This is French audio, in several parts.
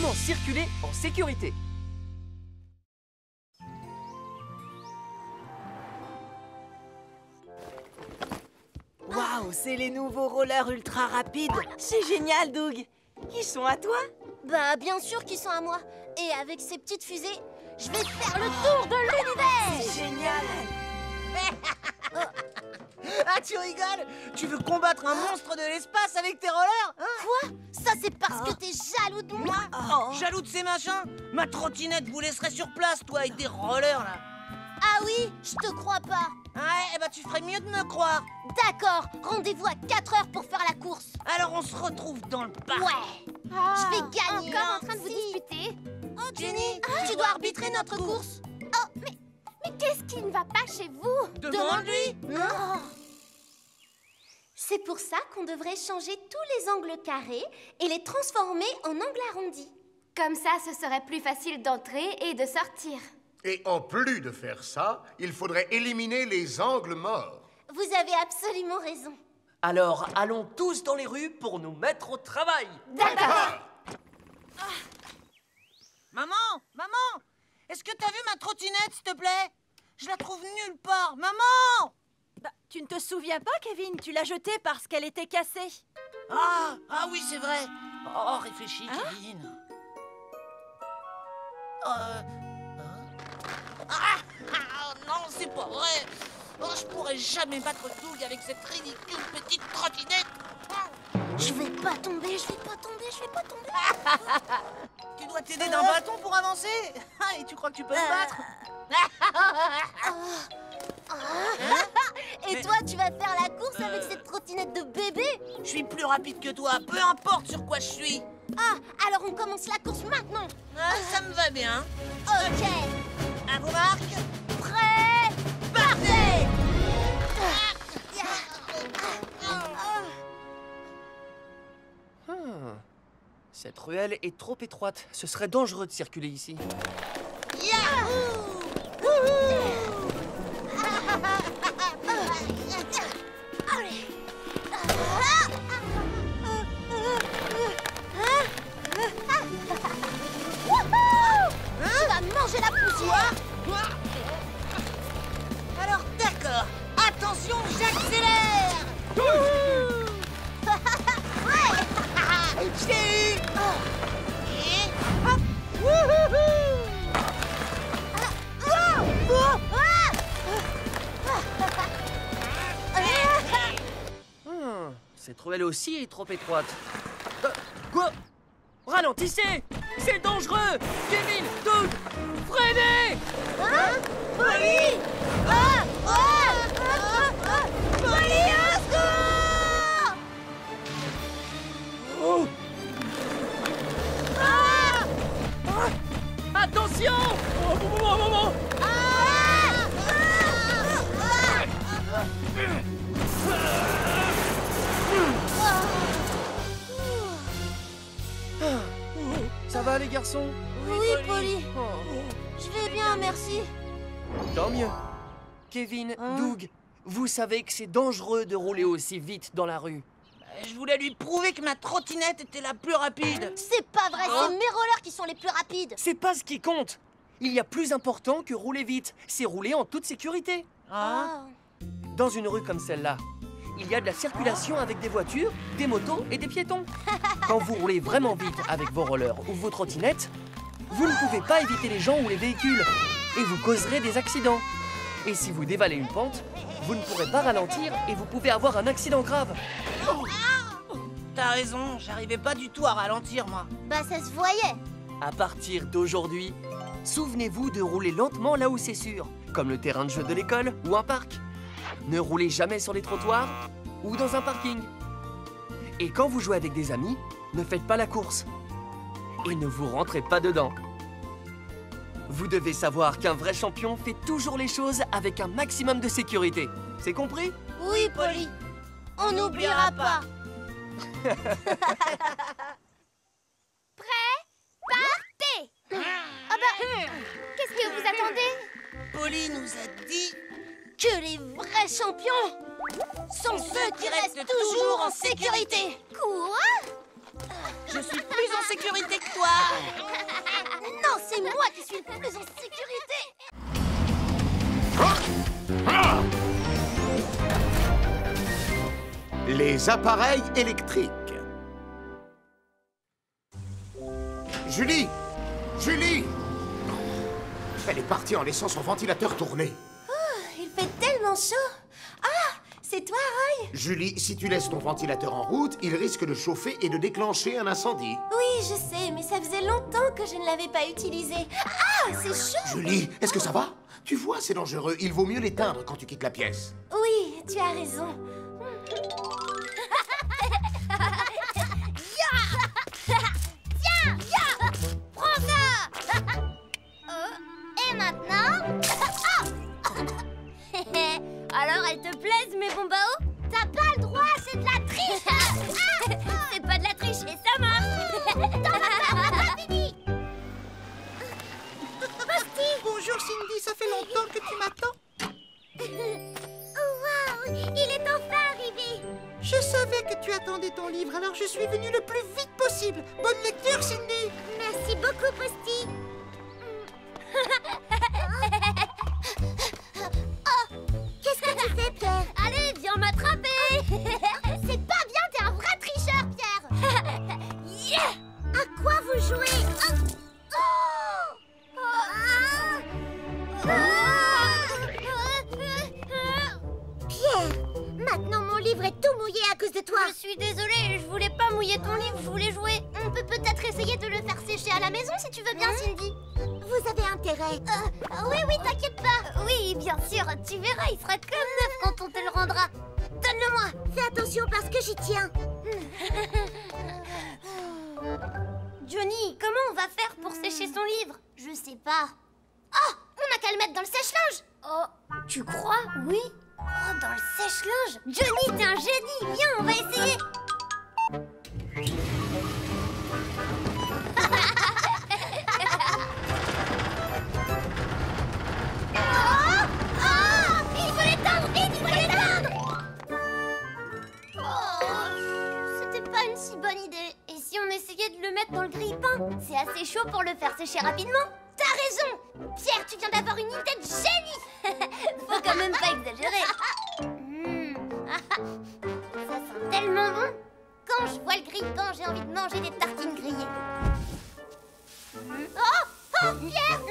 Comment circuler en sécurité? Waouh, c'est les nouveaux rollers ultra rapides. C'est génial, Doug. Ils sont à toi? Bah, bien sûr qu'ils sont à moi. Et avec ces petites fusées, je vais faire le tour de l'univers. C'est génial. Ah, tu rigoles? Tu veux combattre un monstre de l'espace avec tes rollers, hein? Quoi? Ça, c'est parce que t'es jaloux de moi? Jaloux de ces machins? Ma trottinette vous laisserait sur place, toi, avec des rollers, là. Ah oui? Je te crois pas. Ouais, bah tu ferais mieux de me croire. D'accord, rendez-vous à 4 heures pour faire la course. Alors on se retrouve dans le parc. Ouais. Je vais gagner. Encore en train de vous disputer? Oh, Jenny, tu dois arbitrer notre course. Oh, mais qu'est-ce qui ne va pas chez vous? Demande-lui. C'est pour ça qu'on devrait changer tous les angles carrés et les transformer en angles arrondis. Comme ça, ce serait plus facile d'entrer et de sortir. Et en plus de faire ça, il faudrait éliminer les angles morts. Vous avez absolument raison. Alors, allons tous dans les rues pour nous mettre au travail. D'accord. Maman, est-ce que t'as vu ma trottinette, s'il te plaît? Je la trouve nulle part. Maman! Bah, tu ne te souviens pas, Kevin? Tu l'as jetée parce qu'elle était cassée. Ah oui, c'est vrai. Oh, réfléchis, Kevin. Non, c'est pas vrai. Oh, je pourrais jamais battre Doug avec cette ridicule petite trottinette. Je vais pas tomber. Tu dois t'aider d'un bâton pour avancer. Et tu crois que tu peux me battre? Et toi, tu vas faire la course avec cette trottinette de bébé? Je suis plus rapide que toi, peu importe sur quoi je suis. Ah, alors on commence la course maintenant. Ça me va bien. Ok. À vos marques. Prêt? Partez! Cette ruelle est trop étroite. Ce serait dangereux de circuler ici. Tu vas manger la poussière. Alors d'accord. Attention, j'accélère. Je t'ai eu. Et hop. Cette ruelle aussi est trop étroite. Quoi? Ralentissez! C'est dangereux! Kevin, Doug, freinez! Polly! Polly, au secours! Oh! Attention! Oh. Ça va les garçons? Oui, Polly. Je vais bien, merci. Tant mieux. Kevin, Doug, vous savez que c'est dangereux de rouler aussi vite dans la rue. Je voulais lui prouver que ma trottinette était la plus rapide. C'est pas vrai, c'est mes rollers qui sont les plus rapides. C'est pas ce qui compte. Il y a plus important que rouler vite. C'est rouler en toute sécurité. Dans une rue comme celle-là, il y a de la circulation avec des voitures, des motos et des piétons. Quand vous roulez vraiment vite avec vos rollers ou vos trottinettes, vous ne pouvez pas éviter les gens ou les véhicules et vous causerez des accidents. Et si vous dévalez une pente, vous ne pourrez pas ralentir et vous pouvez avoir un accident grave. T'as raison, j'arrivais pas du tout à ralentir, moi. Bah, ça se voyait. À partir d'aujourd'hui, souvenez-vous de rouler lentement là où c'est sûr, comme le terrain de jeu de l'école ou un parc. Ne roulez jamais sur les trottoirs ou dans un parking. Et quand vous jouez avec des amis, ne faites pas la course. Et ne vous rentrez pas dedans. Vous devez savoir qu'un vrai champion fait toujours les choses avec un maximum de sécurité. C'est compris? Oui, Polly. On n'oubliera pas. Prêt? Partez! Ah bah, qu'est-ce que vous attendez? Polly nous a dit Que les vrais champions sont ceux qui restent toujours en sécurité. Quoi? Je suis plus en sécurité que toi. Non, c'est moi qui suis le plus en sécurité. Les appareils électriques. Julie! Julie! Elle est partie en laissant son ventilateur tourner. Il fait tellement chaud. Ah, c'est toi, Roy? Julie, si tu laisses ton ventilateur en route, il risque de chauffer et de déclencher un incendie. Oui, je sais, mais ça faisait longtemps que je ne l'avais pas utilisé. Ah, c'est chaud. Julie, est-ce que ça va? Tu vois, c'est dangereux. Il vaut mieux l'éteindre quand tu quittes la pièce. Oui, tu as raison. Prends ça. Et maintenant? Alors, elles te plaisent, mes bons baos? T'as pas le droit, c'est de la triche. C'est pas de la triche, et ça marche. T'en as pas fini. Bonjour Cindy, ça fait longtemps que tu m'attends. Oh, waouh! Il est enfin arrivé! Je savais que tu attendais ton livre, alors je suis venu le plus vite possible. Bonne lecture, Cindy. Merci beaucoup, Posty! Qu'est-ce que tu fais, Pierre? Allez, viens m'attraper. C'est pas bien, t'es un vrai tricheur, Pierre! Yeah. À quoi vous jouez? Pierre, maintenant mon livre est tout mouillé à cause de toi. Je suis désolée, je voulais pas mouiller ton livre, je voulais jouer. On peut peut-être essayer de le faire sécher à la maison si tu veux bien, Cindy. Vous avez intérêt. Oui, t'inquiète pas. Oui, bien sûr, tu verras, il sera comme neuf quand on te le rendra. Donne-le-moi. Fais attention parce que j'y tiens. Johnny, comment on va faire pour sécher son livre? Je sais pas. Oh, on a qu'à le mettre dans le sèche-linge. Oh, tu crois? Oui. Oh, dans le sèche-linge. Johnny, t'es un génie. Viens, on va essayer. Il faut l'éteindre, vite, il faut l'éteindre. C'était pas une si bonne idée. Et si on essayait de le mettre dans le grille-pain? C'est assez chaud pour le faire sécher rapidement. T'as raison. Pierre, tu viens d'avoir une idée de génie. Faut quand même pas exagérer. Ça sent tellement bon. Quand je vois le grille-pain, j'ai envie de manger des tartines grillées. Oh, Pierre, non.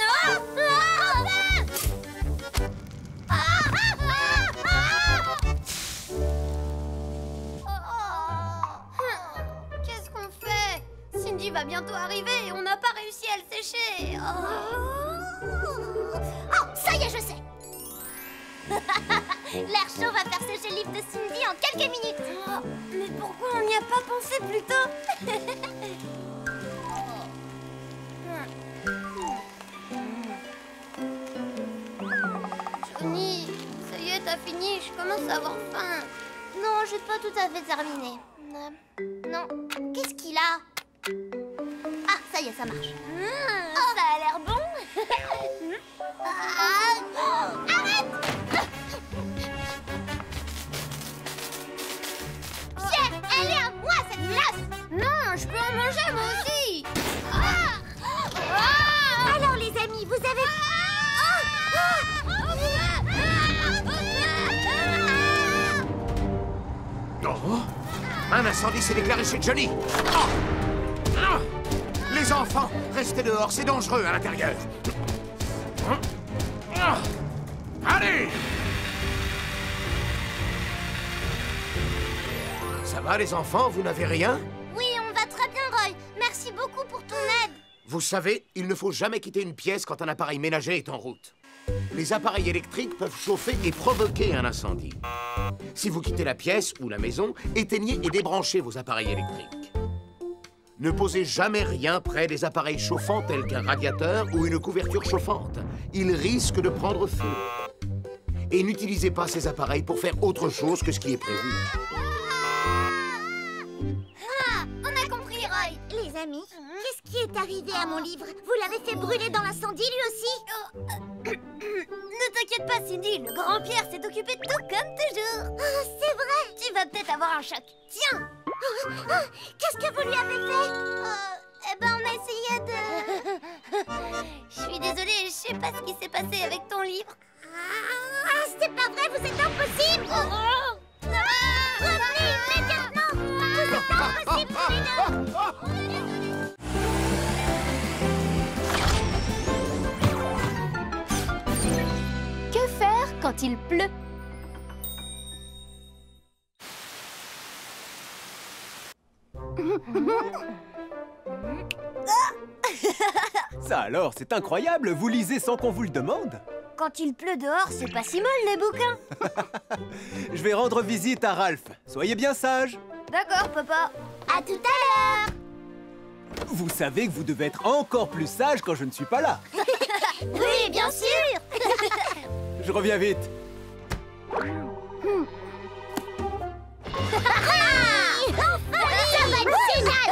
Qu'est-ce qu'on fait? Cindy va bientôt arriver et on n'a pas réussi à le sécher. Oh, ça y est, je sais. L'air chaud va faire sécher le livre de Cindy en quelques minutes. Oh, mais pourquoi on n'y a pas pensé plus tôt? Johnny, ça y est, t'as fini, je commence à avoir faim. Non, j'ai pas tout à fait terminé. Non. Qu'est-ce qu'il a? Ah, ça y est, ça marche. Ça a l'air bon. Arrête! Pierre, elle est à moi, cette glace! Non, je peux en manger, moi aussi! Alors les amis, vous avez... Oh, un incendie s'est déclaré chez Johnny. Les enfants, restez dehors, c'est dangereux à l'intérieur. Allez! Ça va les enfants, vous n'avez rien? Oui, on va très bien, Roy. Merci beaucoup pour ton aide. Vous savez, il ne faut jamais quitter une pièce quand un appareil ménager est en route. Les appareils électriques peuvent chauffer et provoquer un incendie. Si vous quittez la pièce ou la maison, éteignez et débranchez vos appareils électriques. Ne posez jamais rien près des appareils chauffants tels qu'un radiateur ou une couverture chauffante. Ils risquent de prendre feu. Et n'utilisez pas ces appareils pour faire autre chose que ce qui est prévu. On a compris, Roy. Les amis, qu'est-ce qui est arrivé à mon livre? Vous l'avez fait brûler dans l'incendie, lui aussi? Ne t'inquiète pas, Cindy. Le grand Pierre s'est occupé de tout comme toujours. C'est vrai? Tu vas peut-être avoir un choc. Tiens. Qu'est-ce que vous lui avez fait? Eh ben, on a essayé de... Je suis désolée, je sais pas ce qui s'est passé avec ton livre. Ah, c'est pas vrai, vous êtes impossible! Revenez immédiatement! Vous êtes impossible tous les deux! Que faire quand il pleut? Ça alors, c'est incroyable, vous lisez sans qu'on vous le demande. Quand il pleut dehors, c'est pas si mal les bouquins. Je vais rendre visite à Ralph. Soyez bien sage. D'accord, papa. À tout à l'heure! Vous savez que vous devez être encore plus sage quand je ne suis pas là. Oui, bien sûr. Je reviens vite. Ça va être génial!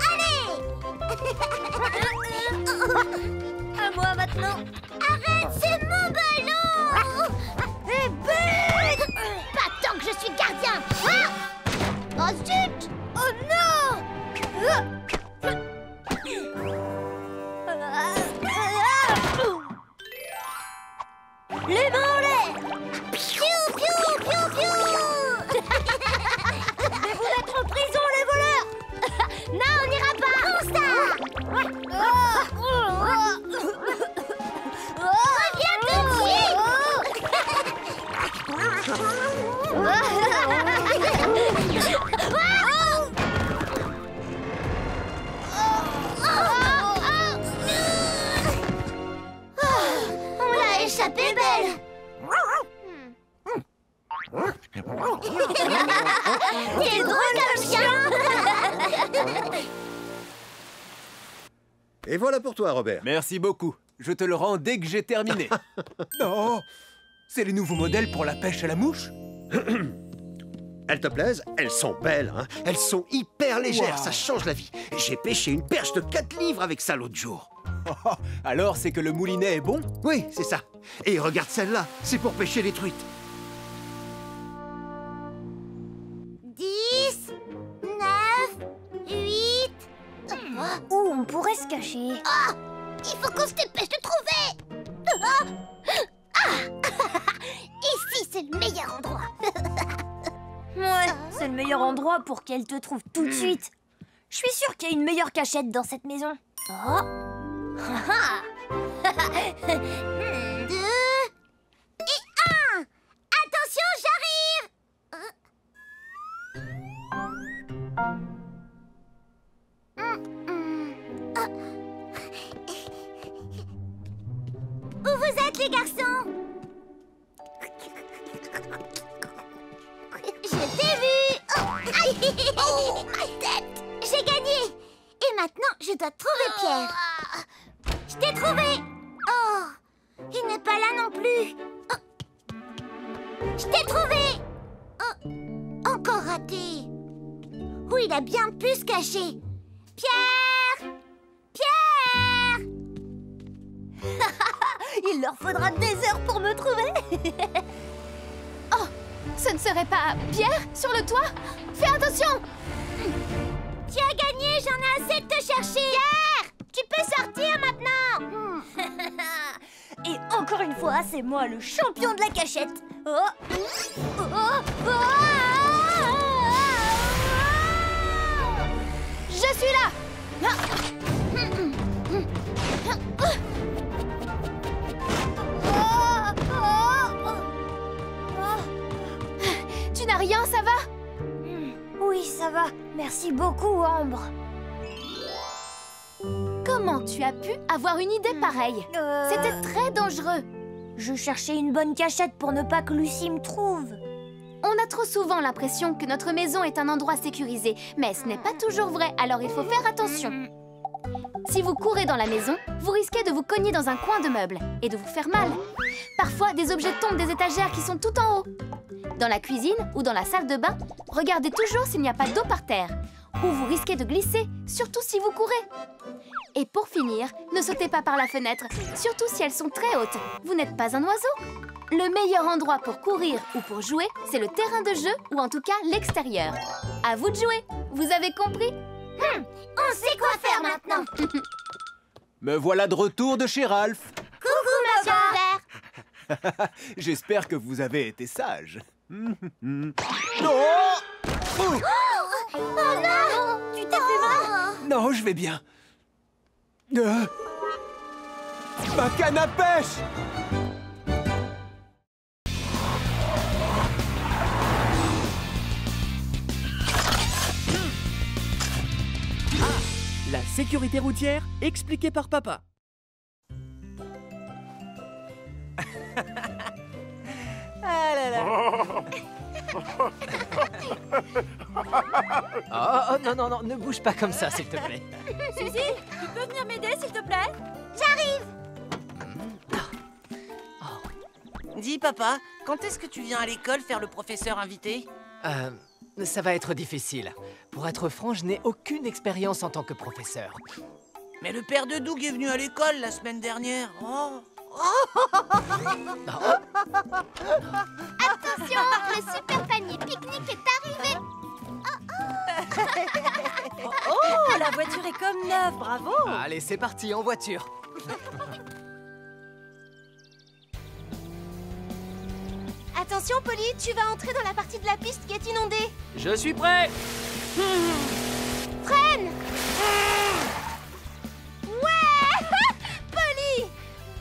Allez! À moi maintenant. Arrête, c'est mon ballon! Et but! Pas tant que je suis gardien! Ah! Oh zut! Oh non! Les mains en l'air! Piou, piou, piou, piou! Je vais vous mettre en prison, les voleurs! Non, on n'ira pas! Reviens tout de suite! On l'a échappé belle! T'es drôle comme chien! Et voilà pour toi, Robert. Merci beaucoup. Je te le rends dès que j'ai terminé. Non, c'est les nouveaux modèles pour la pêche à la mouche? Elles te plaisent? Elles sont belles, hein? Elles sont hyper légères, Wow. ça change la vie. J'ai pêché une perche de 4 livres avec ça l'autre jour. Oh, alors c'est que le moulinet est bon? Oui, c'est ça. Et regarde celle-là, c'est pour pêcher les truites. 10, 9, 8... Où on pourrait se cacher? Ah! Il faut qu'on se dépêche de trouver! Ah! Ici, c'est le meilleur endroit! Ouais, c'est le meilleur endroit pour qu'elle te trouve tout de suite. Je suis sûre qu'il y a une meilleure cachette dans cette maison. Oh. 2 et 1! Attention, j'arrive! Où vous êtes, les garçons? Je t'ai vu! Oh, ma tête! J'ai gagné! Et maintenant, je dois trouver Pierre. Je t'ai trouvé! Oh! Il n'est pas là non plus! Oh. Je t'ai trouvé! Oh. Encore raté! Où il a bien pu se cacher? Pierre! Pierre! Il leur faudra des heures pour me trouver. Oh, ce ne serait pas Pierre sur le toit? Fais attention! Tu as gagné, j'en ai assez de te chercher! Pierre! Tu peux sortir maintenant! Et encore une fois, c'est moi le champion de la cachette. Oh. Oh. Oh. Je suis là. Tu n'as rien, ça va? Oui, ça va. Merci beaucoup, Ambre. Comment tu as pu avoir une idée pareille? C'était très dangereux. Je cherchais une bonne cachette pour ne pas que Lucie me trouve. On a trop souvent l'impression que notre maison est un endroit sécurisé, mais ce n'est pas toujours vrai, alors il faut faire attention. Si vous courez dans la maison, vous risquez de vous cogner dans un coin de meuble et de vous faire mal. Parfois, des objets tombent des étagères qui sont tout en haut. Dans la cuisine ou dans la salle de bain, regardez toujours s'il n'y a pas d'eau par terre. Ou vous risquez de glisser, surtout si vous courez. Et pour finir, ne sautez pas par la fenêtre, surtout si elles sont très hautes. Vous n'êtes pas un oiseau. Le meilleur endroit pour courir ou pour jouer, c'est le terrain de jeu ou en tout cas l'extérieur. À vous de jouer, vous avez compris? On sait quoi faire maintenant. Me voilà de retour de chez Ralph. Coucou, monsieur Vert. J'espère que vous avez été sage. Oh non! Tu t'es fait mal? Non, je vais bien. Ma canne à pêche! La sécurité routière expliquée par papa. Ah là là. Oh, non, non, non, ne bouge pas comme ça, s'il te plaît. Suzy, tu peux venir m'aider, s'il te plaît? Dis, papa, quand est-ce que tu viens à l'école faire le professeur invité? Ça va être difficile. Pour être franc, je n'ai aucune expérience en tant que professeur. Mais le père de Doug est venu à l'école la semaine dernière. Oh. Attention, le super panier pique-nique est arrivé. Oh, la voiture est comme neuve, bravo! Allez, c'est parti, en voiture. Attention, Polly, tu vas entrer dans la partie de la piste qui est inondée. Je suis prêt. Freine! Ouais! Polly!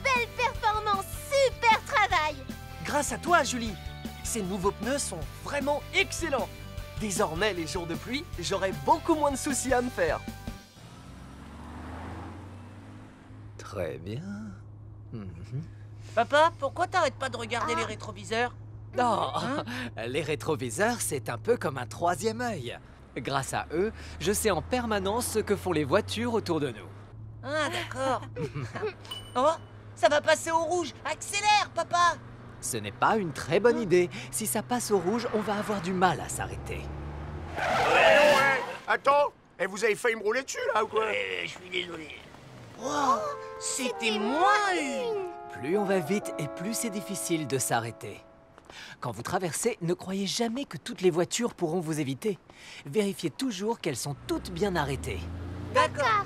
Belle performance, super travail! Grâce à toi, Julie. Ces nouveaux pneus sont vraiment excellents. Désormais, les jours de pluie, j'aurai beaucoup moins de soucis à me faire. Très bien. Papa, pourquoi t'arrêtes pas de regarder les rétroviseurs? Non, les rétroviseurs, c'est un peu comme un troisième œil. Grâce à eux, je sais en permanence ce que font les voitures autour de nous. Ah, d'accord. Oh, ça va passer au rouge. Accélère, papa! Ce n'est pas une très bonne idée. Si ça passe au rouge, on va avoir du mal à s'arrêter. Ouais. Attends, et vous avez failli me rouler dessus, là, ou quoi? Je suis désolé. Oh, c'était moins une. Plus on va vite et plus c'est difficile de s'arrêter. Quand vous traversez, ne croyez jamais que toutes les voitures pourront vous éviter. Vérifiez toujours qu'elles sont toutes bien arrêtées. D'accord.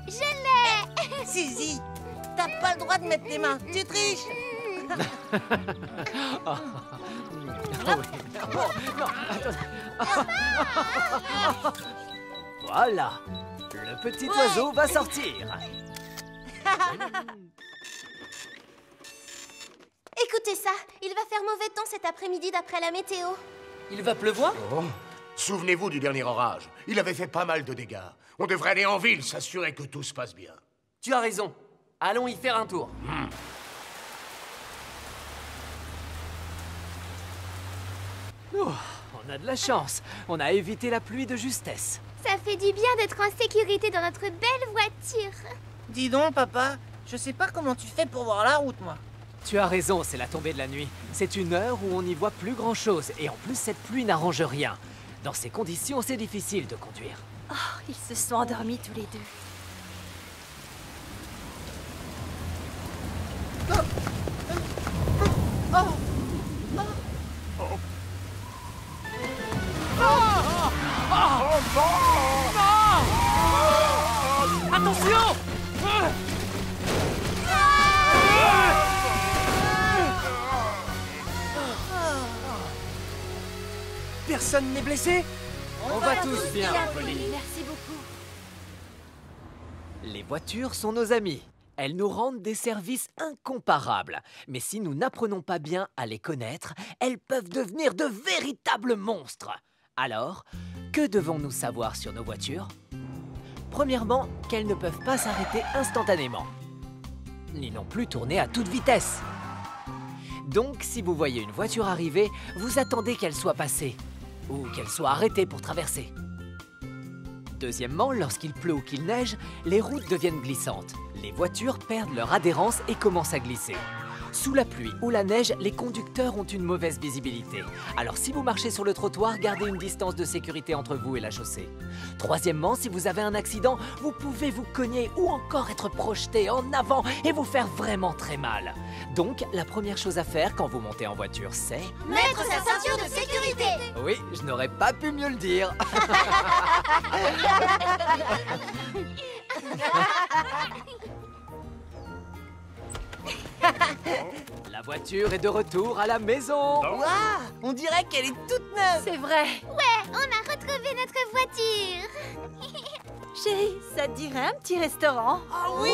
Je l'ai! Suzy, t'as pas le droit de mettre tes mains. Tu triches. Oh oui. Oh, non, attendez. Voilà. Le petit oiseau va sortir. Écoutez ça, il va faire mauvais temps cet après-midi d'après la météo. Il va pleuvoir? Souvenez-vous du dernier orage. Il avait fait pas mal de dégâts. On devrait aller en ville, s'assurer que tout se passe bien. Tu as raison. Allons y faire un tour. Oh, on a de la chance. On a évité la pluie de justesse. Ça fait du bien d'être en sécurité dans notre belle voiture. Dis donc, papa, je sais pas comment tu fais pour voir la route, moi. Tu as raison, c'est la tombée de la nuit. C'est une heure où on n'y voit plus grand-chose. Et en plus, cette pluie n'arrange rien. Dans ces conditions, c'est difficile de conduire. Oh, ils se sont endormis tous les deux. Attention! Personne n'est blessé? On va tous bien, Polly. Merci beaucoup. Les voitures sont nos amies. Elles nous rendent des services incomparables. Mais si nous n'apprenons pas bien à les connaître, elles peuvent devenir de véritables monstres. Alors, que devons-nous savoir sur nos voitures? Premièrement, qu'elles ne peuvent pas s'arrêter instantanément, ni non plus tourner à toute vitesse. Donc, si vous voyez une voiture arriver, vous attendez qu'elle soit passée, ou qu'elle soit arrêtée pour traverser. Deuxièmement, lorsqu'il pleut ou qu'il neige, les routes deviennent glissantes. Les voitures perdent leur adhérence et commencent à glisser. Sous la pluie ou la neige, les conducteurs ont une mauvaise visibilité. Alors si vous marchez sur le trottoir, gardez une distance de sécurité entre vous et la chaussée. Troisièmement, si vous avez un accident, vous pouvez vous cogner ou encore être projeté en avant et vous faire vraiment très mal. Donc, la première chose à faire quand vous montez en voiture, c'est... Mettre sa ceinture de sécurité. Oui, je n'aurais pas pu mieux le dire. La voiture est de retour à la maison. Waouh, on dirait qu'elle est toute neuve. C'est vrai. Ouais, on a retrouvé notre voiture. Chérie, ça te dirait un petit restaurant? Ah oui.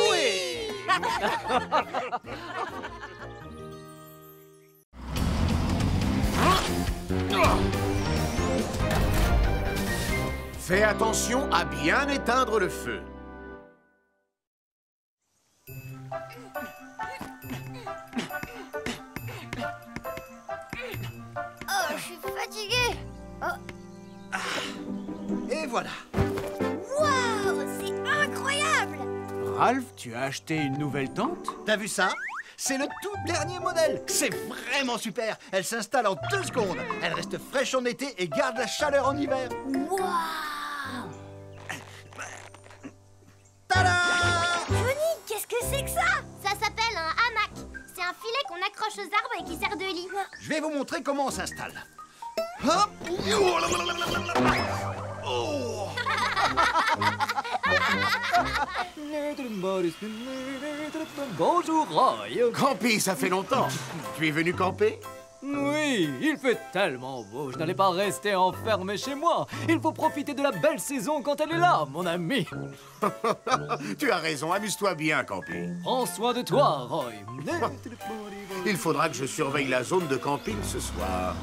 Fais attention à bien éteindre le feu. Oh, je suis fatiguée. Et voilà. Waouh, c'est incroyable. Ralph, tu as acheté une nouvelle tente? T'as vu ça? C'est le tout dernier modèle. C'est vraiment super. Elle s'installe en 2 secondes. Elle reste fraîche en été et garde la chaleur en hiver. Waouh. Tada! Johnny, qu'est-ce que c'est que ça? Ça s'appelle un hamac. C'est un filet qu'on accroche aux arbres et qui sert de lit. Je vais vous montrer comment on s'installe. Hop! Oh! Bonjour, Roy. Campy, ça fait longtemps. Tu es venu camper? Oui, il fait tellement beau. Je n'allais pas rester enfermé chez moi. Il faut profiter de la belle saison quand elle est là, mon ami. Tu as raison, amuse-toi bien, Campy. Prends soin de toi, Roy. Il faudra que je surveille la zone de camping ce soir.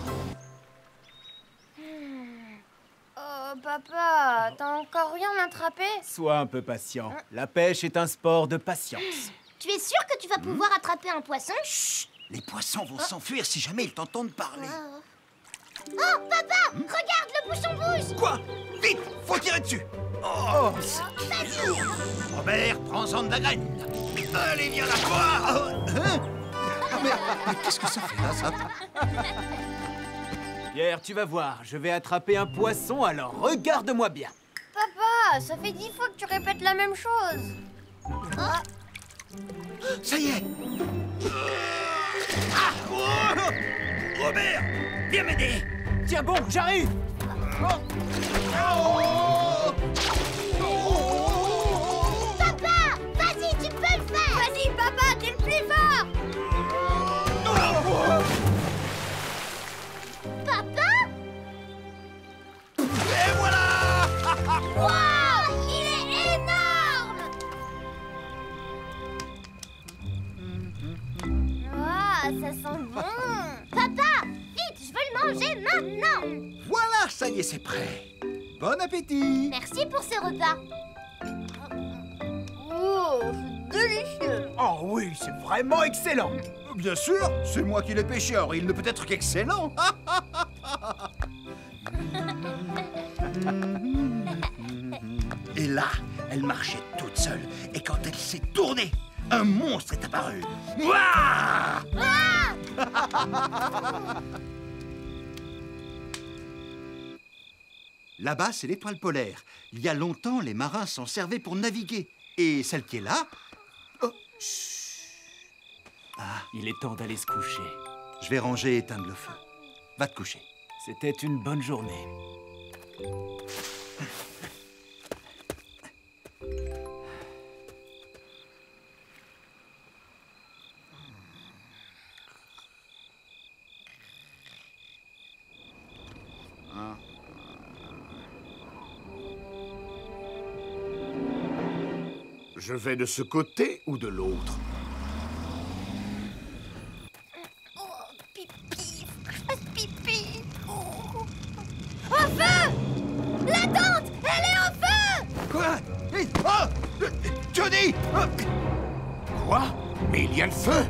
Oh, papa, t'as encore rien attrapé? Sois un peu patient. La pêche est un sport de patience. Tu es sûr que tu vas pouvoir attraper un poisson? Chut! Les poissons vont s'enfuir si jamais ils t'entendent parler. Oh, papa, regarde, le bouchon bouge. Quoi? Vite! Faut tirer dessus! Oh, c'est lourd! Robert, prends-en de la graine! Allez, viens là, toi! Hein? Mais qu'est-ce que ça fait là, ça? Pierre, tu vas voir, je vais attraper un poisson, alors regarde-moi bien. Papa, ça fait 10 fois que tu répètes la même chose. Ça y est! Ah! Oh! Robert! Viens m'aider! Tiens bon, j'arrive. Papa, vas-y, tu peux le faire. Vas-y, papa, t'es le plus fort. Papa? Et voilà! Waouh, il est énorme. Waouh, ça sent bon. Papa, vite, je veux le manger maintenant. Voilà, ça y est, c'est prêt. Bon appétit! Merci pour ce repas. Oh, c'est délicieux. Oh oui, c'est vraiment excellent. Bien sûr, c'est moi qui l'ai pêché, alors il ne peut être qu'excellent. Et là, elle marchait toute seule. Et quand elle s'est tournée, un monstre est apparu. Ouah! Là-bas, c'est l'étoile polaire. Il y a longtemps, les marins s'en servaient pour naviguer. Et celle qui est là... Oh, chut. Ah, Il est temps d'aller se coucher. je vais ranger et éteindre le feu. Va te coucher. C'était une bonne journée. Je vais de ce côté ou de l'autre? Oh, pipi, faut que je fasse pipi. Oh. En feu! La tente, elle est en feu! Quoi? Oh! Johnny! Oh! Quoi? Mais il y a le feu!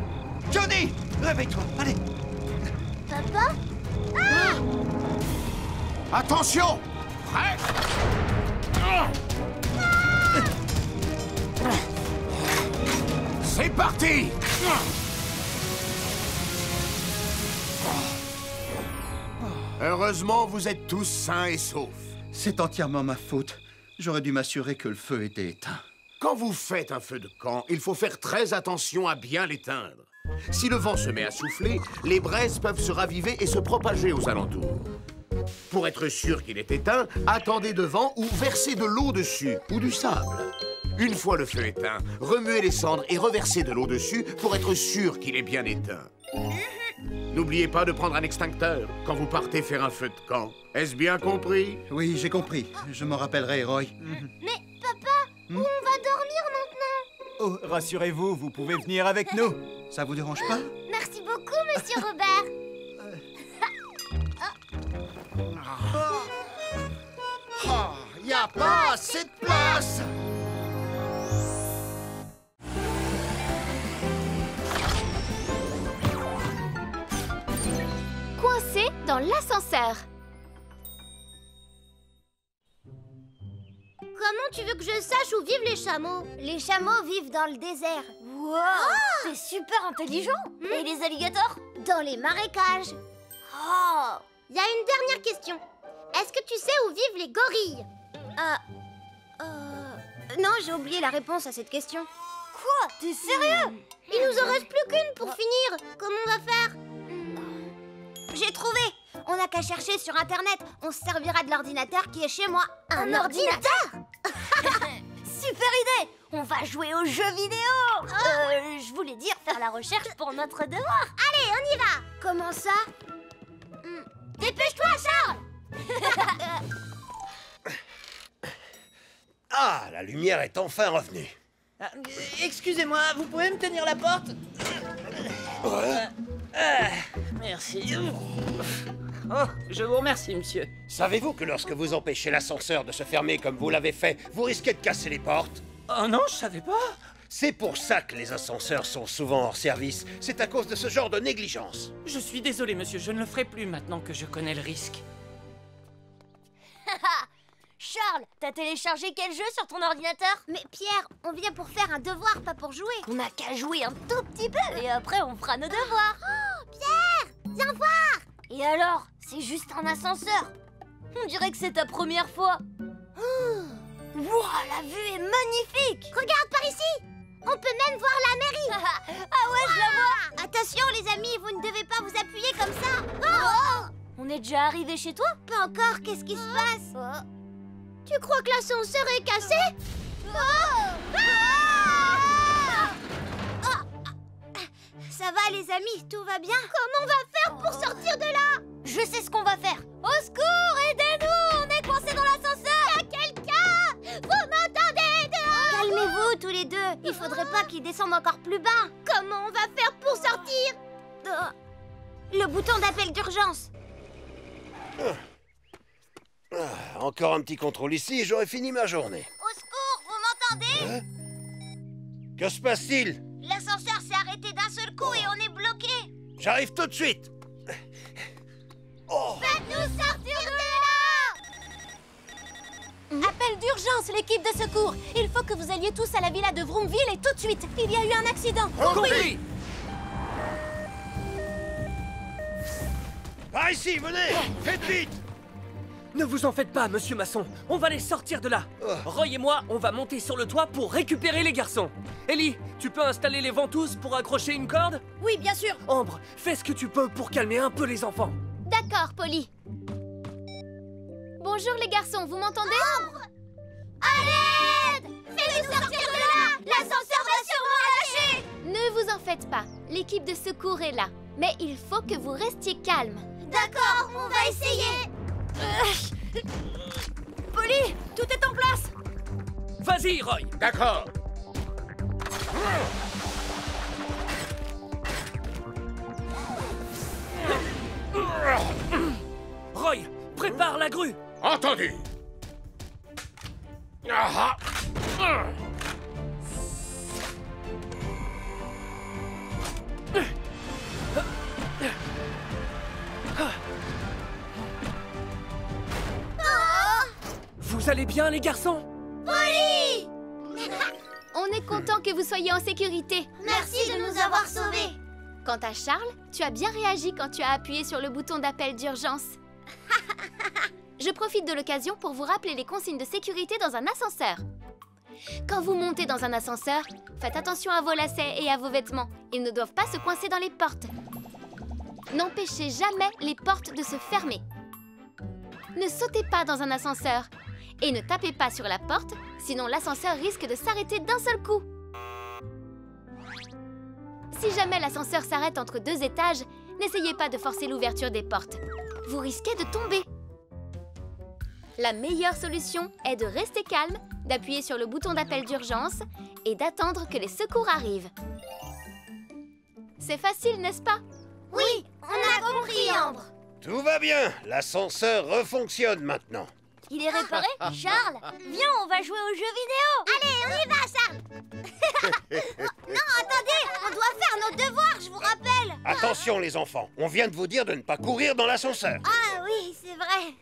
Johnny! Réveille-toi, allez! Papa? Attention! Prêt? C'est parti! Heureusement, vous êtes tous sains et saufs. C'est entièrement ma faute. J'aurais dû m'assurer que le feu était éteint. Quand vous faites un feu de camp, il faut faire très attention à bien l'éteindre. Si le vent se met à souffler, les braises peuvent se raviver et se propager aux alentours. Pour être sûr qu'il est éteint, attendez devant ou versez de l'eau dessus ou du sable. Une fois le feu éteint, remuez les cendres et reversez de l'eau dessus pour être sûr qu'il est bien éteint. N'oubliez pas de prendre un extincteur quand vous partez faire un feu de camp. Est-ce bien compris? Oui, j'ai compris. Je m'en rappellerai, Roy. Mais papa, où on va dormir maintenant? Oh, rassurez-vous, vous pouvez venir avec nous. Ça vous dérange pas? Merci beaucoup, monsieur Robert. Y a pas assez de place! Coincé dans l'ascenseur. Comment tu veux que je sache où vivent les chameaux? Les chameaux vivent dans le désert. Wow, c'est super intelligent. Et les alligators? Dans les marécages. Oh. Il y a une dernière question. Est-ce que tu sais où vivent les gorilles? Non, j'ai oublié la réponse à cette question. Quoi? T'es sérieux? Il nous en reste plus qu'une pour finir. Comment on va faire? J'ai trouvé. On n'a qu'à chercher sur Internet. On se servira de l'ordinateur qui est chez moi. Un ordinateur? Super idée. On va jouer aux jeux vidéo. Je voulais dire faire la recherche pour notre devoir. Allez, on y va. Comment ça? Dépêche-toi, Charles. Ah, la lumière est enfin revenue. Excusez-moi, vous pouvez me tenir la porte? Merci. Oh, je vous remercie, monsieur. Savez-vous que lorsque vous empêchez l'ascenseur de se fermer comme vous l'avez fait, vous risquez de casser les portes? Oh non, je savais pas. C'est pour ça que les ascenseurs sont souvent hors service. C'est à cause de ce genre de négligence. Je suis désolé, monsieur, je ne le ferai plus maintenant que je connais le risque. Charles, t'as téléchargé quel jeu sur ton ordinateur? Mais Pierre, on vient pour faire un devoir, pas pour jouer. On n'a qu'à jouer un tout petit peu et après on fera nos devoirs. Oh, Pierre, viens voir. Et alors, c'est juste un ascenseur. On dirait que c'est ta première fois. Wouah, la vue est magnifique. Regarde par ici. On peut même voir la mairie. Ah ouais, je la vois. Attention les amis, vous ne devez pas vous appuyer comme ça. Oh, On est déjà arrivé chez toi? pas encore, qu'est-ce qui se passe? Tu crois que l'ascenseur est cassé? Ça va les amis, tout va bien? Comment on va faire pour sortir de là? Je sais ce qu'on va faire. Au secours, aidez-nous. On est coincés dans l'ascenseur. Y a quelqu'un? Vous m'entendez dehors? Calmez-vous tous les deux, il faudrait pas qu'ils descendent encore plus bas. Comment on va faire pour sortir? Le bouton d'appel d'urgence. Encore un petit contrôle ici et j'aurai fini ma journée. Au secours, vous m'entendez? Que se passe-t-il? L'ascenseur s'est arrêté d'un seul coup et on est bloqué. J'arrive tout de suite. Faites-nous sortir de là! Appel d'urgence, l'équipe de secours. Il faut que vous alliez tous à la villa de Vroomville et tout de suite. Il y a eu un accident. Compris. Par ici, venez. Faites vite. Ne vous en faites pas, monsieur Masson. On va les sortir de là. Roy et moi, on va monter sur le toit pour récupérer les garçons. Ellie, tu peux installer les ventouses pour accrocher une corde? Oui, bien sûr. Ambre, fais ce que tu peux pour calmer un peu les enfants. D'accord, Polly. Bonjour les garçons, vous m'entendez? À l'aide! Fais-nous sortir de là! L'ascenseur va sûrement lâcher! Ne vous en faites pas, l'équipe de secours est là. Mais il faut que vous restiez calme. D'accord, on va essayer! Polly, tout est en place. Vas-y, Roy. D'accord. Roy, prépare la grue. Entendu. Ah, ah. Vous allez bien, les garçons? Polly! On est content que vous soyez en sécurité. Merci de nous avoir sauvés. Quant à Charles, tu as bien réagi quand tu as appuyé sur le bouton d'appel d'urgence. profite de l'occasion pour vous rappeler les consignes de sécurité dans un ascenseur. Quand vous montez dans un ascenseur, faites attention à vos lacets et à vos vêtements. Ils ne doivent pas se coincer dans les portes. N'empêchez jamais les portes de se fermer. Ne sautez pas dans un ascenseur et ne tapez pas sur la porte, sinon l'ascenseur risque de s'arrêter d'un seul coup. Si jamais l'ascenseur s'arrête entre 2 étages, n'essayez pas de forcer l'ouverture des portes. Vous risquez de tomber. La meilleure solution est de rester calme, d'appuyer sur le bouton d'appel d'urgence et d'attendre que les secours arrivent. C'est facile, n'est-ce pas? Oui, on a compris, Ambre. Tout va bien, l'ascenseur refonctionne maintenant. Il est réparé? Charles, viens, on va jouer aux jeux vidéo. Allez, on y va, Charles. Non, attendez, on doit faire nos devoirs, je vous rappelle. Attention les enfants, on vient de vous dire de ne pas courir dans l'ascenseur. Ah oui, c'est vrai.